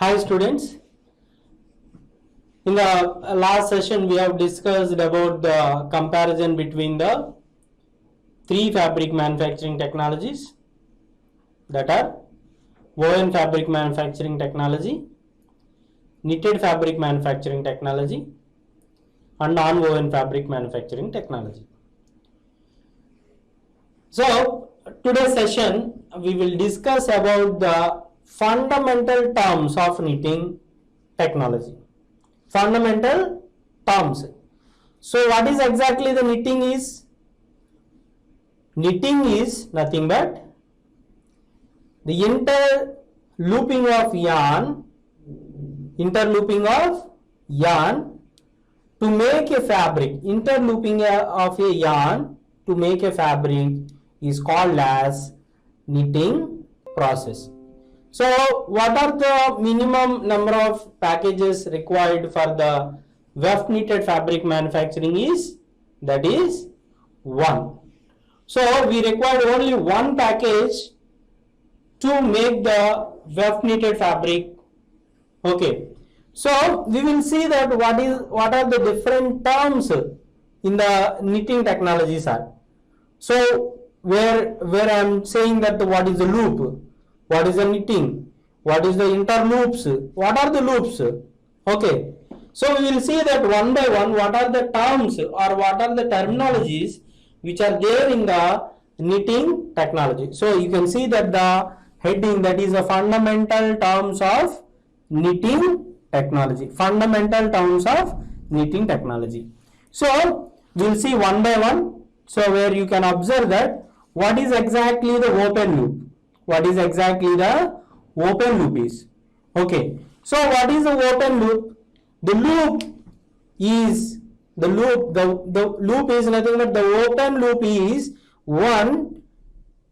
Hi students, in the last session we have discussed about the comparison between the three fabric manufacturing technologies, that are woven fabric manufacturing technology, knitted fabric manufacturing technology and non-woven fabric manufacturing technology. So today's session we will discuss about the fundamental terms of knitting technology. Fundamental terms. So what is exactly the knitting is? Knitting is nothing but the interlooping of yarn to make a fabric. Interlooping of a yarn to make a fabric is called as knitting process. So what are the minimum number of packages required for the weft knitted fabric manufacturing is? That is 1. So we require only one package to make the weft knitted fabric. Okay. So we will see that what are the different terms in the knitting technologies are. So where I am saying that what is the loop, what is the knitting, what is the interloops, what are the loops. Okay. So we will see that one by one what are the terms or what are the terminologies which are there in the knitting technology. So you can see that the heading, that is the fundamental terms of knitting technology. Fundamental terms of knitting technology. So we will see one by one. So where you can observe that what is exactly the open loop. What is exactly the open loop is. Okay. So what is the open loop? The loop is the loop is nothing but the open loop is one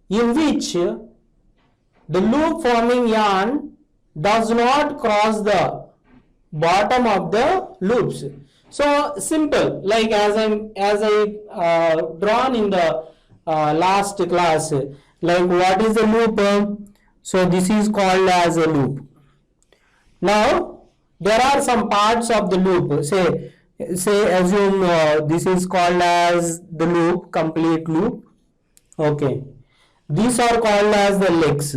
in which the loop forming yarn does not cross the bottom of the loops. So simple, like as I drawn in the last class, like what is the loop? So this is called as a loop. Now there are some parts of the loop. Say assume this is called as the loop, complete loop. Okay. These are called as the legs.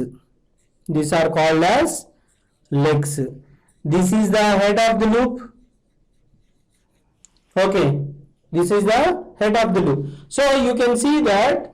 These are called as legs. This is the head of the loop. Okay. This is the head of the loop. So you can see that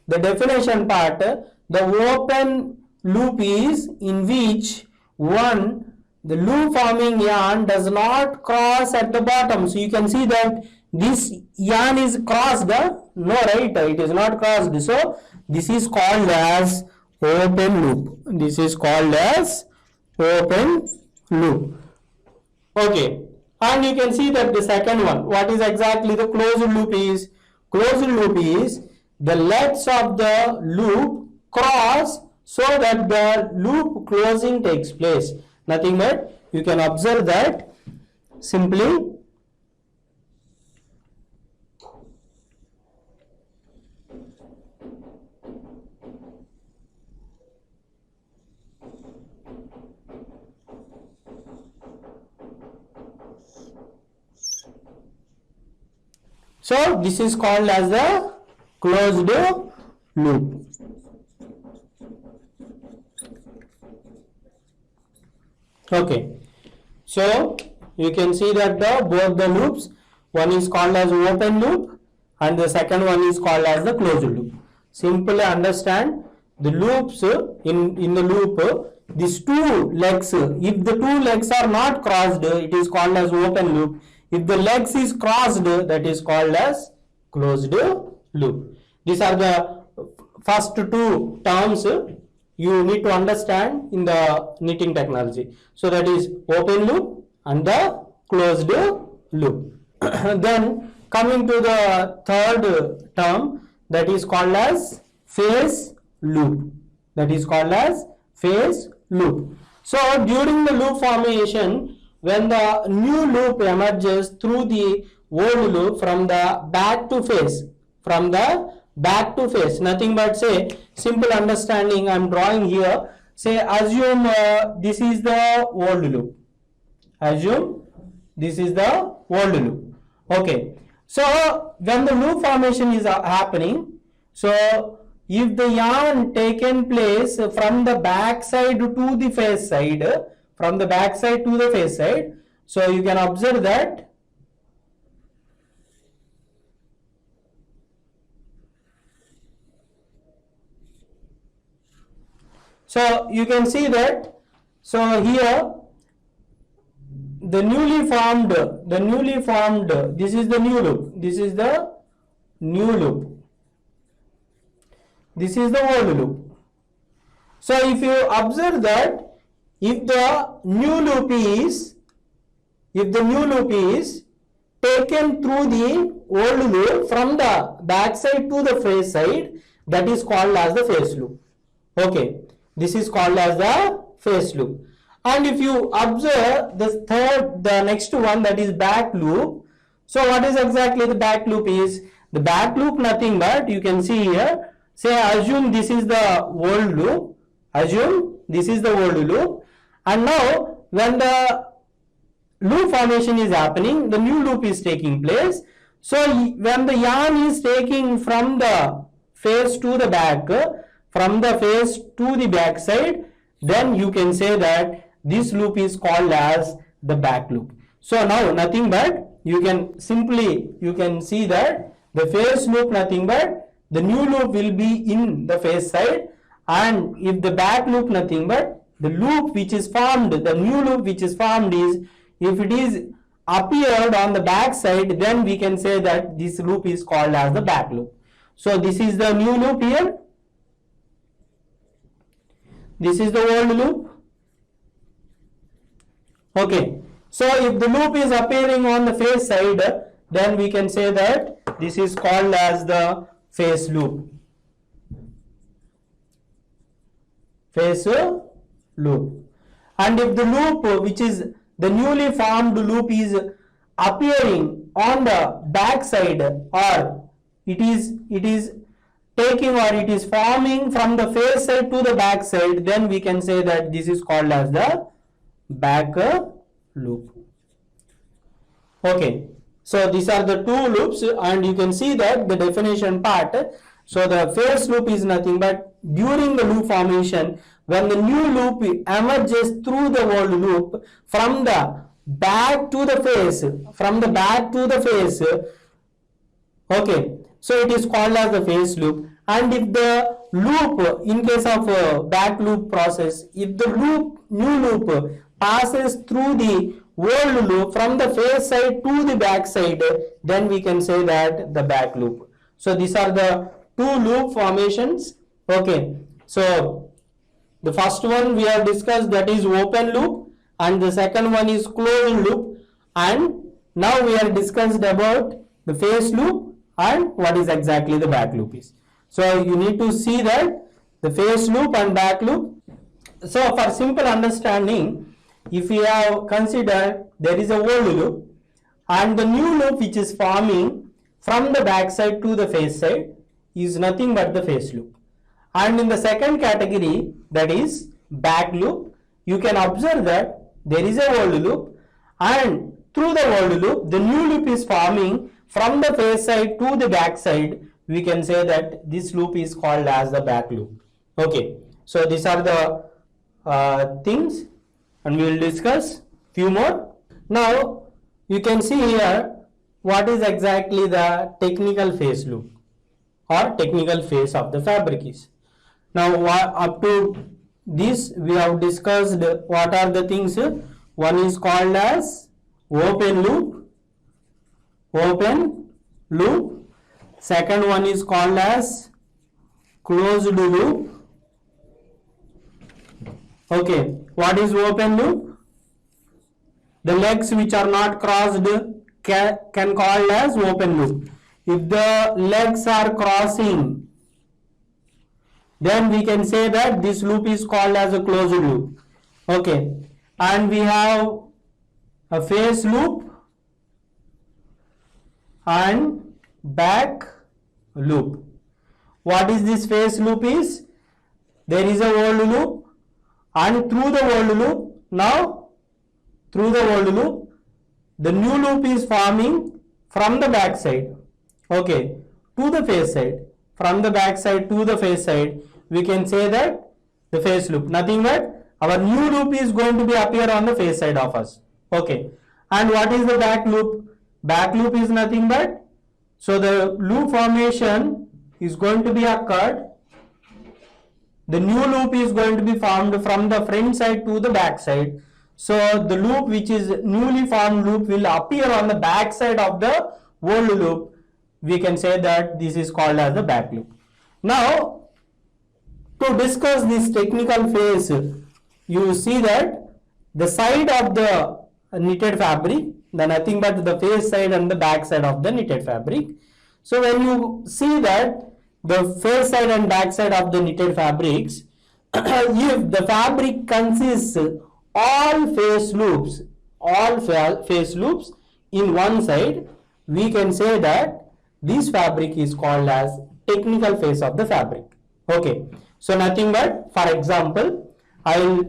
the definition part, the open loop is in which the loop forming yarn does not cross at the bottom. So you can see that this yarn is crossed. No, right? It is not crossed. So this is called as open loop. This is called as open loop. Okay. And you can see that the second one, what is exactly the closed loop is? Closed loop is the legs of the loop cross so that the loop closing takes place. Nothing but you can observe that simply so this is called as the closed loop. Okay, so you can see that both the loops, one is called as open loop and the second one is called as the closed loop. Simply understand the loops in the loop, these two legs, if the two legs are not crossed, it is called as open loop. If the legs is crossed, that is called as closed loop. These are the first two terms you need to understand in the knitting technology. So that is open loop and the closed loop. Then coming to the third term, that is called as phase loop. That is called as phase loop. So during the loop formation, when the new loop emerges through the old loop from the back to face, nothing but say simple understanding I am drawing here. say assume this is the old loop. Assume this is the old loop. Okay. So when the loop formation is happening, so if the yarn taken place from the back side to the face side, from the back side to the face side, so you can observe that so you can see that, so here the newly formed, this is the new loop, this is the new loop, this is the old loop. So if you observe that, if the new loop is taken through the old loop from the back side to the face side, that is called as the face loop. Okay, this is called as the face loop. And if you observe the next one, that is back loop. So what is exactly the back loop is? The back loop nothing but, you can see here, say assume this is the old loop, and now when the loop formation is happening, the new loop is taking place. So when the yarn is taking from the face to the back, from the face to the back side, then you can say that this loop is called as the back loop. So now nothing but, you can see that the face loop nothing but, the new loop will be in the face side, and if the back loop nothing but, the loop which is formed, the new loop which is formed is, if it is appeared on the back side, then we can say that this loop is called as the back loop. So this is the new loop here, this is the old loop. Okay, so if the loop is appearing on the face side, then we can say that this is called as the face loop. Face loop. And if the loop which is the newly formed loop is appearing on the back side, or it is taking, or it is forming from the face side to the back side, then we can say that this is called as the back loop. Okay, so these are the two loops, and you can see that the definition part. So the face loop is nothing but, during the loop formation, when the new loop emerges through the old loop from the back to the face, okay, so it is called as the face loop. And if the loop, in case of back loop process, if the new loop passes through the old loop from the face side to the back side, then we can say that the back loop. So these are the two loop formations. Okay, so the first one we have discussed, that is open loop, and the second one is closed loop, and now we have discussed about the face loop and what is exactly the back loop is. So you need to see that the face loop and back loop. So for simple understanding, if we have considered there is a old loop and the new loop which is forming from the back side to the face side is nothing but the face loop. And in the second category, that is back loop, you can observe that there is a old loop, and through the old loop the new loop is forming from the face side to the back side. We can say that this loop is called as the back loop. Okay, so these are the things, and we will discuss few more. Now you can see here what is exactly the technical phase loop or technical phase of the fabric is. Now up to this we have discussed what are the things. One is called as open loop. Second one is called as closed loop. Okay, what is open loop? The legs which are not crossed can call as open loop. If the legs are crossing, then we can say that this loop is called as a closed loop. Okay, and we have a face loop and back loop. What is this face loop is? There is a old loop and through the old loop. Now through the old loop, the new loop is forming from the back side, okay, to the face side. From the back side to the face side, we can say that the face loop, nothing but our new loop is going to be appear on the face side of us, okay. And what is the back loop? Back loop is nothing but, so the loop formation is going to be occurred, the new loop is going to be formed from the front side to the back side. So the loop which is newly formed loop will appear on the back side of the old loop. We can say that this is called as the back loop. Now to discuss this technical phase, you see that the side of the knitted fabric, the nothing but the face side and the back side of the knitted fabric. So when you see that the face side and back side of the knitted fabrics, if the fabric consists all face loops in one side, we can say that this fabric is called as technical phase of the fabric, okay. So nothing but, for example, I will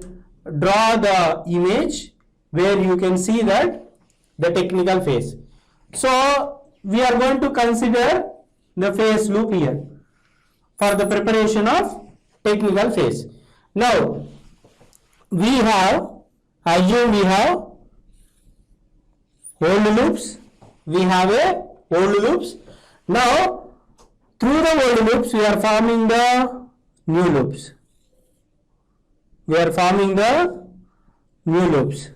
draw the image where you can see that the technical phase. So we are going to consider the phase loop here for the preparation of technical phase. Now we have, assume we have old loops, we have a old loops. Now through the old loops we are forming the new loops. We are forming the new loops,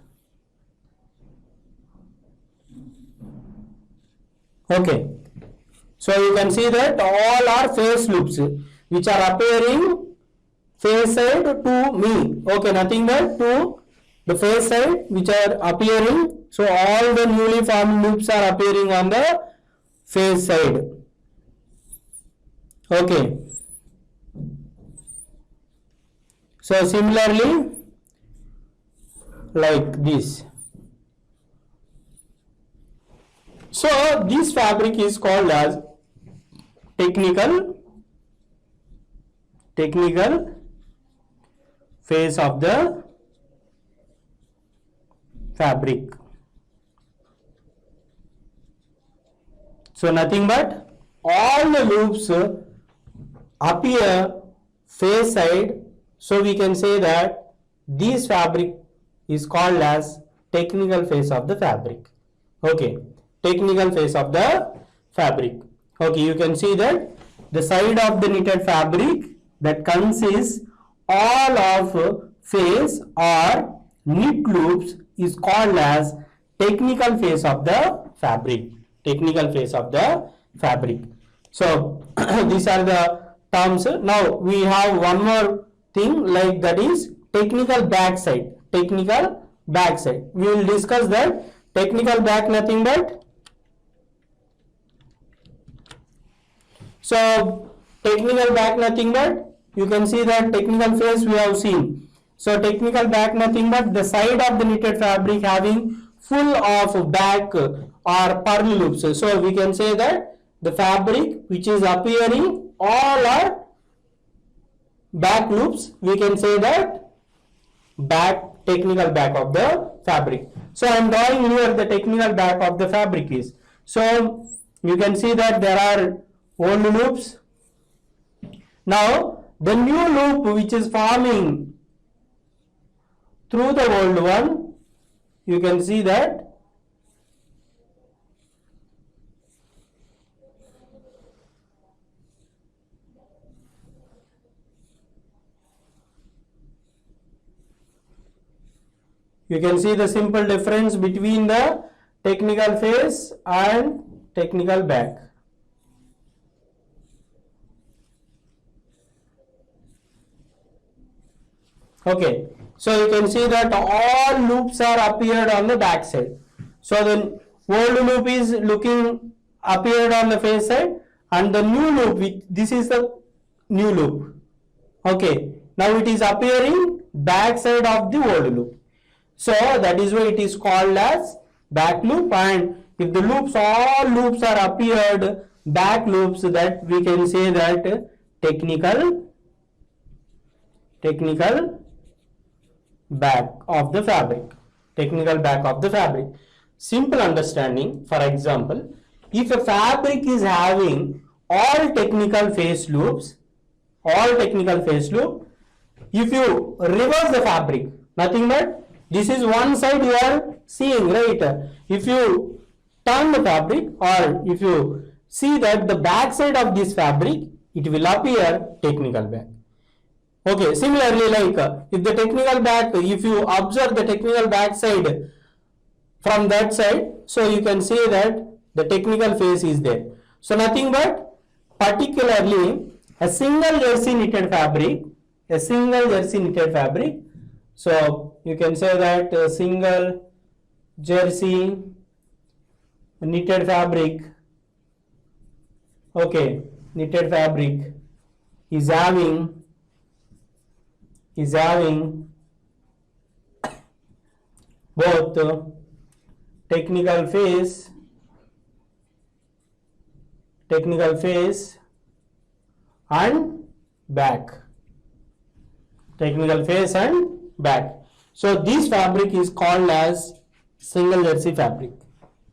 okay. So you can see that all are face loops which are appearing face side to me, okay, nothing but to the face side which are appearing. So all the newly formed loops are appearing on the face side, okay. So similarly like this. So this fabric is called as technical phase of the fabric. So nothing but all the loops appear face side, so we can say that this fabric is called as technical phase of the fabric, okay, technical phase of the fabric, okay. You can see that the side of the knitted fabric that consists all of face or knit loops is called as technical phase of the fabric, technical phase of the fabric. So these are the terms. Now we have one more thing, like that is technical back side, technical back side. We will discuss that. Technical back, nothing but, so technical back, nothing but, you can see that technical phase we have seen. So technical back, nothing but the side of the knitted fabric having full of back or purl loops. So we can say that the fabric which is appearing all are back loops. We can say that back, technical back of the fabric. So I am drawing here the technical back of the fabric is. So you can see that there are old loops. Now the new loop which is forming through the old one, you can see that you can see the simple difference between the technical phase and technical back. Okay, so you can see that all loops are appeared on the back side. So the old loop is looking appeared on the face side, and the new loop, this is the new loop. Okay, now it is appearing back side of the old loop. So that is why it is called as back loop. And if the loops, all loops are appeared back loops, that we can say that technical back of the fabric. Technical back of the fabric. Simple understanding. For example, if a fabric is having all technical phase loops, if you reverse the fabric, nothing but this is one side you are seeing, right? If you turn the fabric, or if you see that the back side of this fabric, it will appear technical back. Okay, similarly, like if the technical back, if you observe the technical back side from that side, so you can say that the technical phase is there. So nothing but particularly a single jersey knitted fabric, so you can say that a single jersey knitted fabric, okay, knitted fabric is having both technical phase and back. So this fabric is called as single jersey fabric.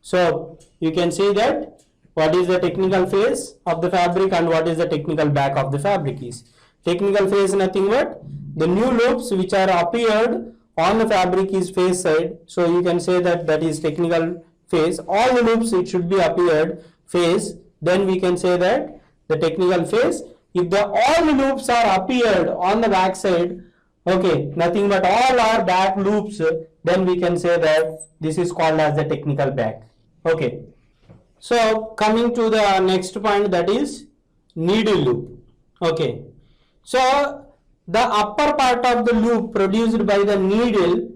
So you can see that what is the technical phase of the fabric and what is the technical back of the fabric is. Technical phase nothing but the new loops which are appeared on the fabric is phase side. So you can say that that is technical phase. All the loops it should be appeared phase. Then we can say that the technical phase. If the all the loops are appeared on the back side, okay, nothing but all are back loops, then we can say that this is called as the technical back. Okay. So coming to the next point, that is needle loop. Okay. So the upper part of the loop produced by the needle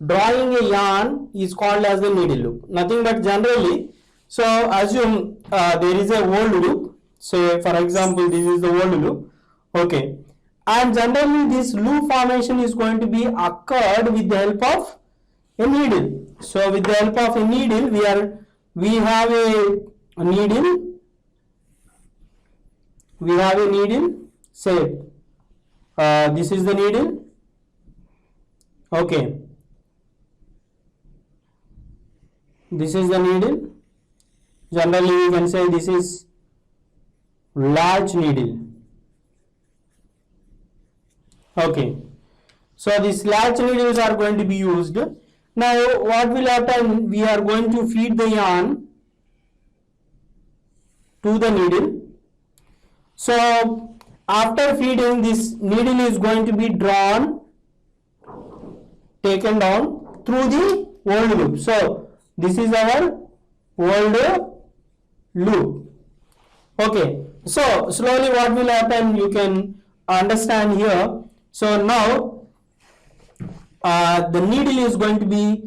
drawing a yarn is called as the needle loop. Nothing but generally, so assume there is a old loop. Say for example, this is the old loop. Okay. And generally this loop formation is going to be occurred with the help of a needle. So with the help of a needle, we have a needle, say this is the needle. Okay, this is the needle. Generally you can say this is large needle. Okay, so these large needles are going to be used. Now what will happen, we are going to feed the yarn to the needle. So after feeding, this needle is going to be taken down through the old loop. So this is our old loop. Okay, so slowly what will happen, you can understand here. So now the needle is going to be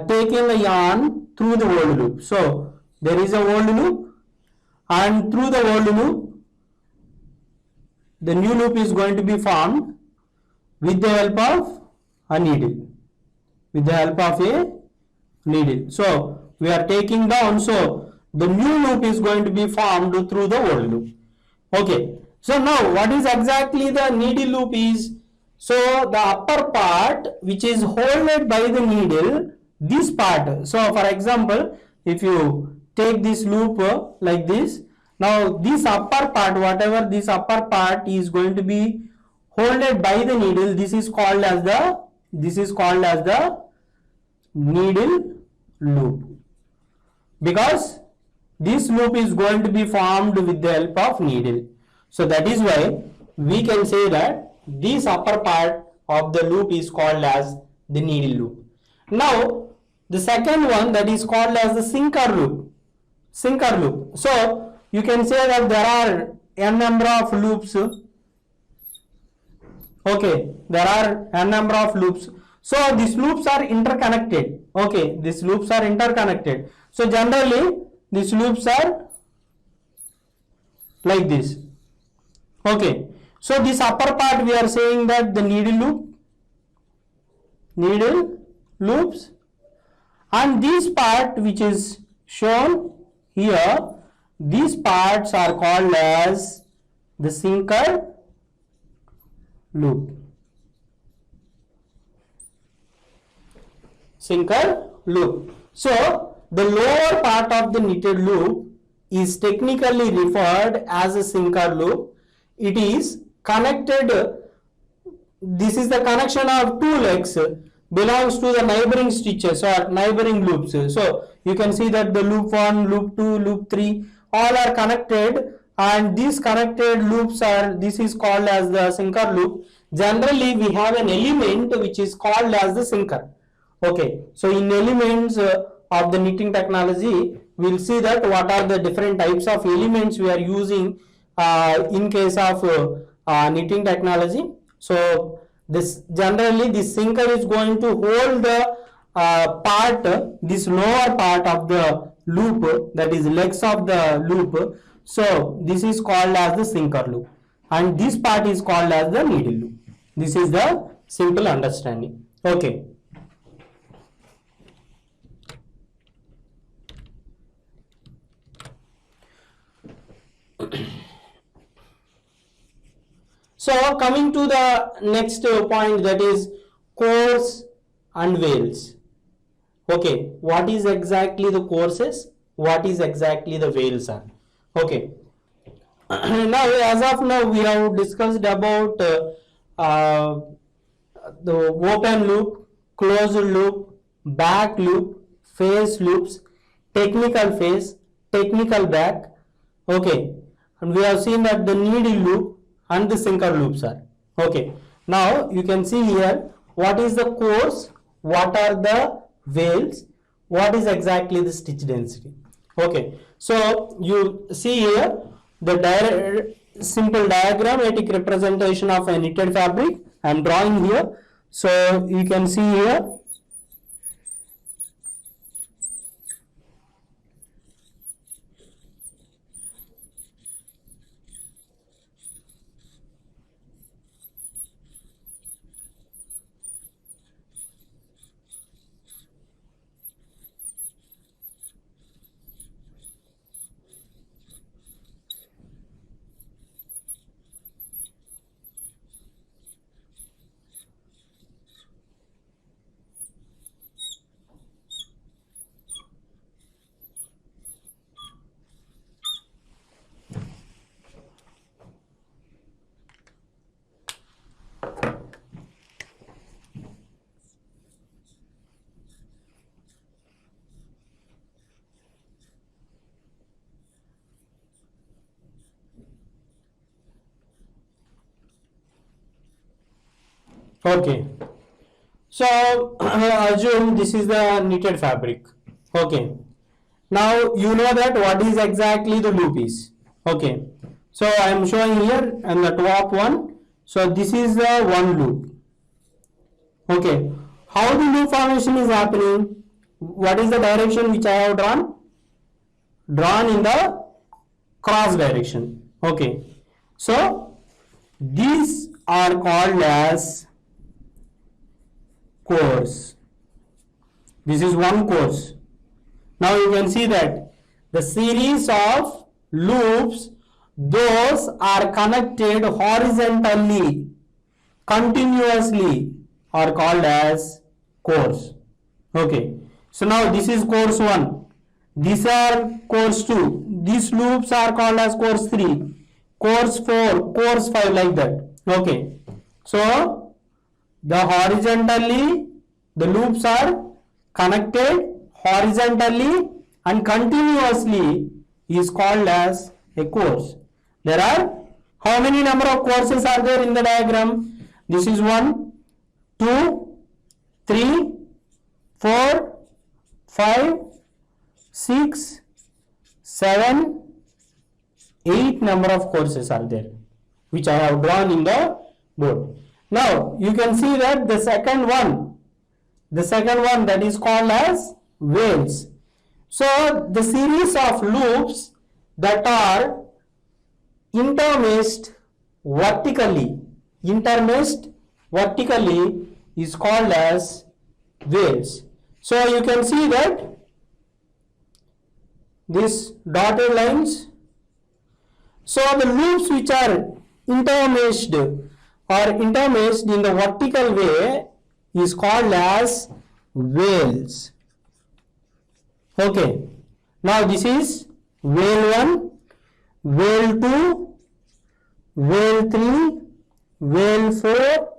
taking the yarn through the old loop. So there is a old loop, and through the old loop the new loop is going to be formed with the help of a needle. So we are taking down, so the new loop is going to be formed through the old loop. Okay, so now what is exactly the needle loop is, so the upper part which is held by the needle, this part. So for example, if you take this loop like this, now this upper part, whatever this upper part is going to be held by the needle, this is called as the needle loop, because this loop is going to be formed with the help of needle. So that is why we can say that this upper part of the loop is called as the needle loop. Now the second one, that is called as the sinker loop. So you can say that there are n number of loops. Okay, there are n number of loops. So these loops are interconnected. Okay, these loops are interconnected. So generally these loops are like this. Okay, so this upper part we are saying that the needle loops, and this part which is shown here, these parts are called as the sinker loop. sinker loop. So the lower part of the knitted loop is technically referred as a sinker loop. It is connected, this is the connection of two legs belongs to the neighboring stitches or neighboring loops. So you can see that the loop 1, loop 2, loop 3 all are connected, and these connected loops are, this is called as the sinker loop. Generally we have an element which is called as the sinker. Okay, so in elements of the knitting technology, we will see that what are the different types of elements we are using in case of knitting technology. So this generally this sinker is going to hold the part, this lower part of the loop, that is legs of the loop. So this is called as the sinker loop, and this part is called as the needle loop. This is the simple understanding. Okay. So coming to the next point, that is course and veils. Okay, what is exactly the courses? What is exactly the veils are? Okay. Now, as of now, we have discussed about the open loop, closed loop, back loop, face loops, technical face, technical back. Okay, and we have seen that the needle loop and the sinker loops are. Okay, now you can see here what is the course, what are the veils, what is exactly the stitch density. Okay, so you see here the simple diagrammatic representation of a knitted fabric I am drawing here. So you can see here okay. So assume this is the knitted fabric. Okay. Now you know that what is exactly the loop is. Okay. So I am showing here and the top one. So this is the one loop. Okay. How the loop formation is happening? What is the direction which I have drawn? Drawn in the cross direction. Okay. So these are called as course. This is one course. Now you can see that the series of loops, those are connected horizontally, continuously, are called as course. Okay. So now this is course 1. These are course 2. These loops are called as course 3, course 4, course 5, like that. Okay. So the horizontally, the loops are connected horizontally and continuously is called as a course. There are how many number of courses are there in the diagram? This is 1, 2, 3, 4, 5, 6, 7, 8 number of courses are there, which I have drawn in the board. Now you can see that the second one that is called as veils. So the series of loops that are intermeshed vertically is called as veils. So you can see that these dotted lines. So the loops which are intermeshed in the vertical way is called as wales. Okay, now this is wale 1, wale 2, wale 3, wale 4,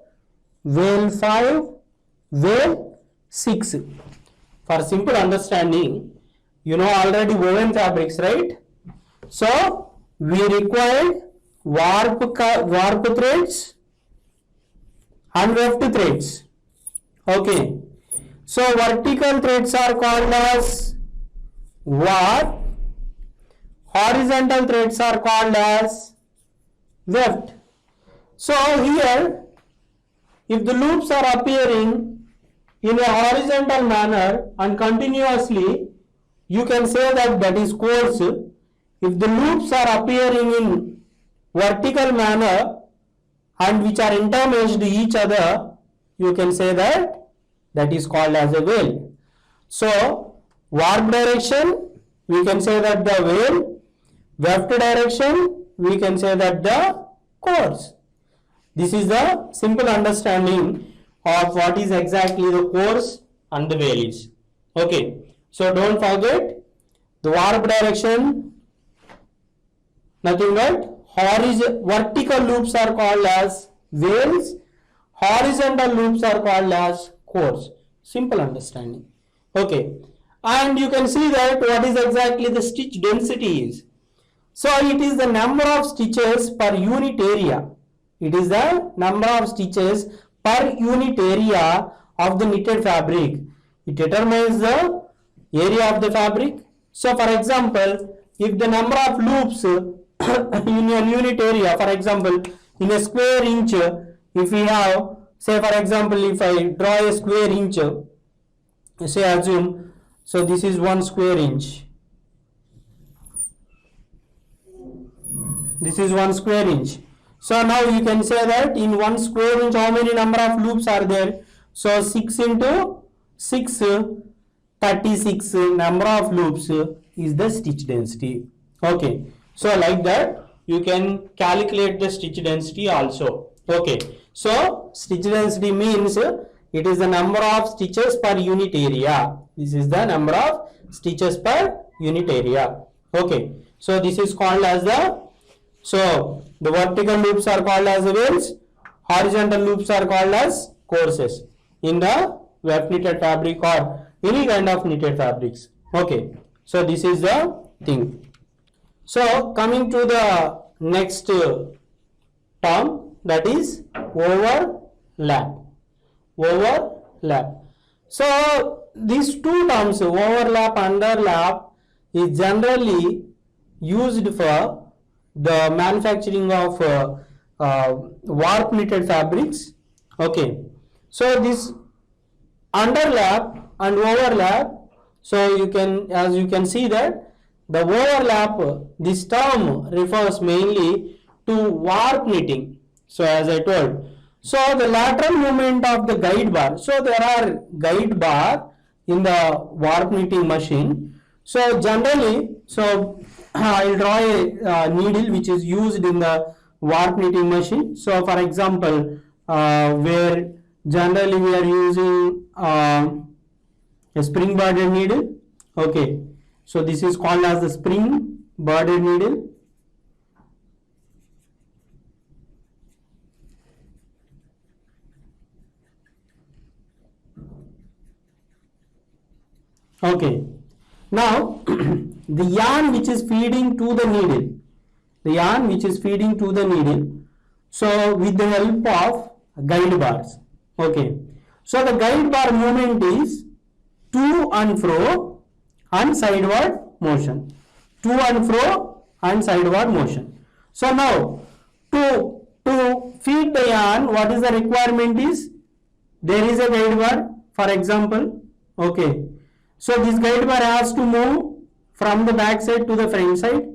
wale 5, wale 6. For simple understanding, you know already woven fabrics, right? So we required warp threads and weft threads. Okay, so vertical threads are called as warp, horizontal threads are called as weft. So here, if the loops are appearing in a horizontal manner and continuously, you can say that that is course. If the loops are appearing in vertical manner and which are intermeshed each other, you can say that that is called as a wale. So warp direction, we can say that the wale, weft direction, we can say that the course. This is the simple understanding of what is exactly the course and the wale is. Okay, so don't forget the warp direction, nothing but vertical loops are called as wales, horizontal loops are called as course. Simple understanding. Okay, and you can see that what is exactly the stitch density is. So it is the number of stitches per unit area. It is the number of stitches per unit area of the knitted fabric. It determines the area of the fabric. So for example, if the number of loops in a unit area, for example, in a square inch, if we have, say for example, if I draw a square inch, say assume, so this is 1 square inch. This is 1 square inch. So now you can say that in 1 square inch how many number of loops are there? So 6 into 6, 36 number of loops is the stitch density. Okay, so like that you can calculate the stitch density also. Okay, so stitch density means it is the number of stitches per unit area. This is the number of stitches per unit area. Okay, so this is called as the vertical loops are called as wales, horizontal loops are called as courses in the weft knitted fabric or any kind of knitted fabrics. Okay, so this is the thing. So coming to the next term, that is overlap. Overlap. So these two terms, overlap, underlap, is generally used for the manufacturing of warp knitted fabrics. Okay, so this underlap and overlap, so you can, as you can see that the overlap, this term refers mainly to warp knitting. So as I told, so the lateral movement of the guide bar, so there are guide bar in the warp knitting machine. So generally, so I will draw a needle which is used in the warp knitting machine. So for example, where generally we are using a spring borded needle. Okay, so this is called as the spring borded needle. Okay, now the yarn which is feeding to the needle, so with the help of guide bars. Okay, so the guide bar movement is to and fro and sideward motion, to and fro and sideward motion. So now to feed the yarn, what is the requirement is, there is a guide bar, for example. Okay, so this guide bar has to move from the back side to the front side.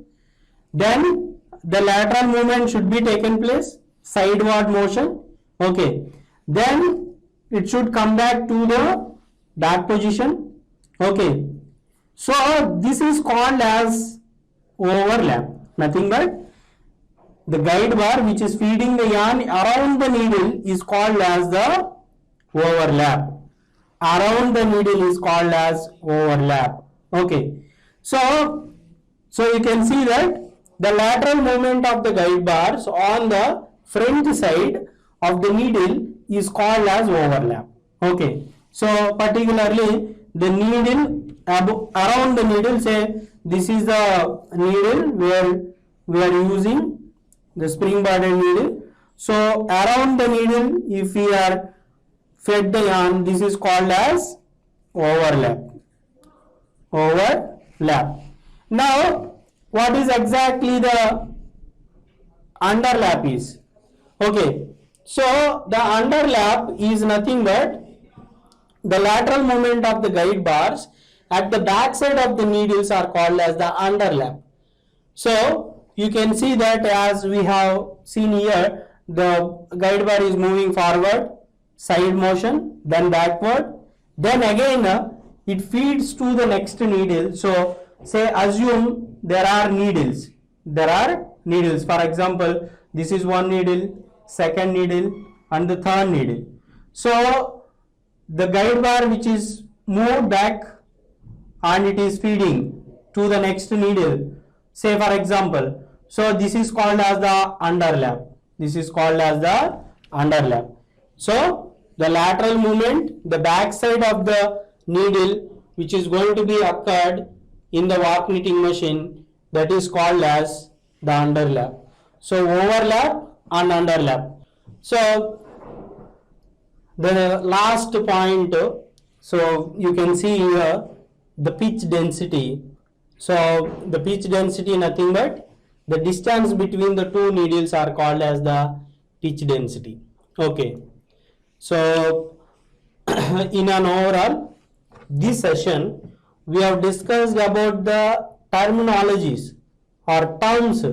Then the lateral movement should be taken place, sideward motion. Okay, then it should come back to the back position. Okay, so this is called as overlap, nothing but the guide bar which is feeding the yarn around the needle is called as the overlap. around the needle is called as overlap. Okay, so you can see that the lateral movement of the guide bars on the front side of the needle is called as overlap. Okay, so particularly the needle around the needle, say this is the needle where we are using the spring bladed needle. So around the needle, if we are fed the yarn, this is called as overlap. Overlap. Now, what is exactly the underlap is? Okay, so the underlap is nothing but the lateral movement of the guide bars at the back side of the needles are called as the underlap. So you can see that as we have seen here, the guide bar is moving forward, side motion, then backward, then again it feeds to the next needle. So say assume there are needles. For example, this is one needle, second needle, and the third needle. So the guide bar which is moved back and it is feeding to the next needle, say for example, so this is called as the underlap. So the lateral movement, the back side of the needle which is going to be occurred in the warp knitting machine, that is called as the underlap. So overlap and underlap. So the last point, so you can see here the pitch density. So the pitch density nothing but the distance between the two needles are called as the pitch density. Okay, so in an overall this session we have discussed about the terminologies or terms,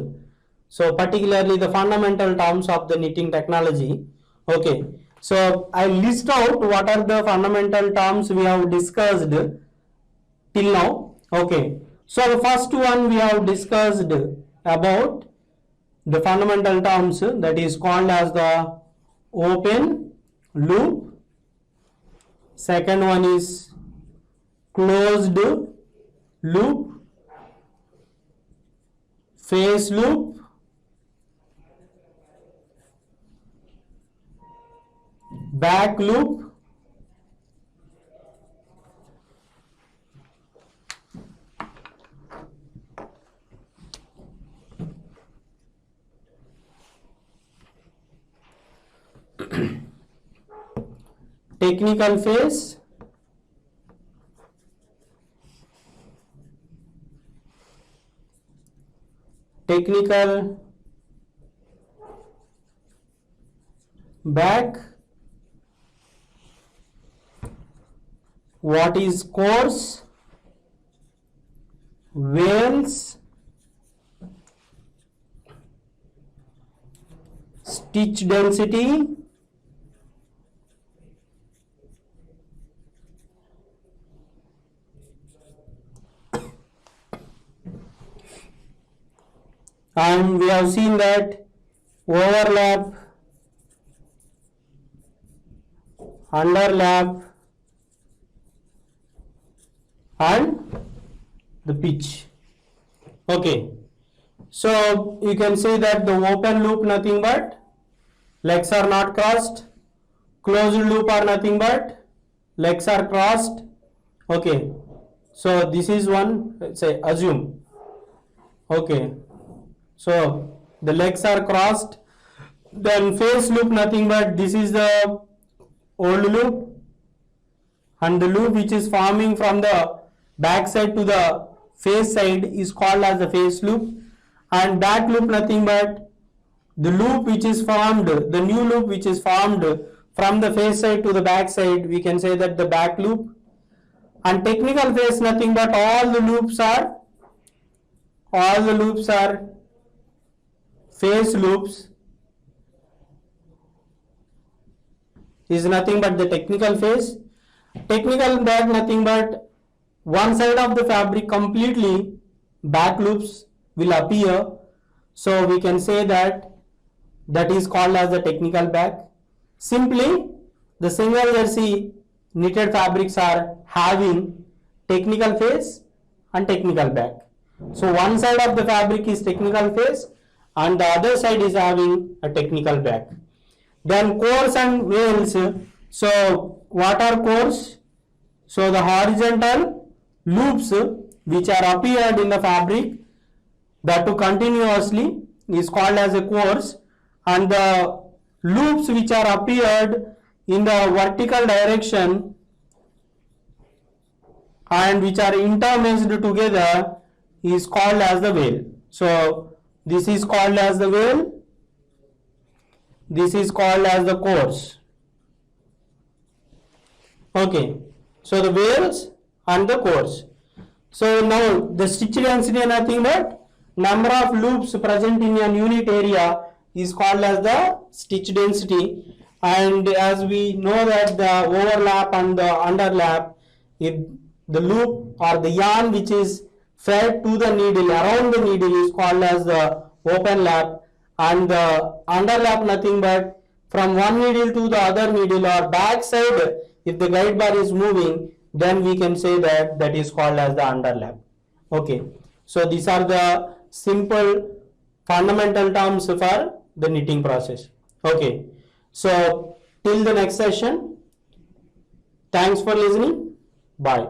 so particularly the fundamental terms of the knitting technology. Okay, so I list out what are the fundamental terms we have discussed till now. Okay, so the first one we have discussed about the fundamental terms, that is called as the open loop. Second one is closed loop, face loop, back loop, technical phase, technical back, what is coarse, veils, stitch density, and we have seen that overlap, underlap, and the pitch. Okay, so you can say that the open loop nothing but legs are not crossed, closed loop are nothing but legs are crossed. Okay, so this is one, let's say assume. Okay, so the legs are crossed. Then face loop nothing but this is the old loop, and the loop which is forming from the back side to the face side is called as the face loop. And back loop nothing but the loop which is formed, the new loop which is formed from the face side to the back side, we can say that the back loop. And technical phase nothing but all the loops are face loops, is nothing but the technical phase. Technical back nothing but one side of the fabric completely back loops will appear, so we can say that that is called as the technical back. Simply the single jersey knitted fabrics are having technical face and technical back. So one side of the fabric is technical face and the other side is having a technical back. Then cores and veils. So what are cores? So the horizontal loops which are appeared in the fabric that to continuously is called as a cores, and the loops which are appeared in the vertical direction and which are intermeshed together is called as the veil. So this is called as the veil, this is called as the cores. Okay, so the veils and the cores. So now the stitch density is nothing but number of loops present in a unit area is called as the stitch density, and as we know that the overlap and the underlap, if the loop or the yarn which is fed to the needle around the needle is called as the open lap, and the underlap nothing but from one needle to the other needle or back side, if the guide bar is moving, then we can say that that is called as the underlap. Okay, so these are the simple fundamental terms for the knitting process. Okay, so till the next session, thanks for listening. Bye.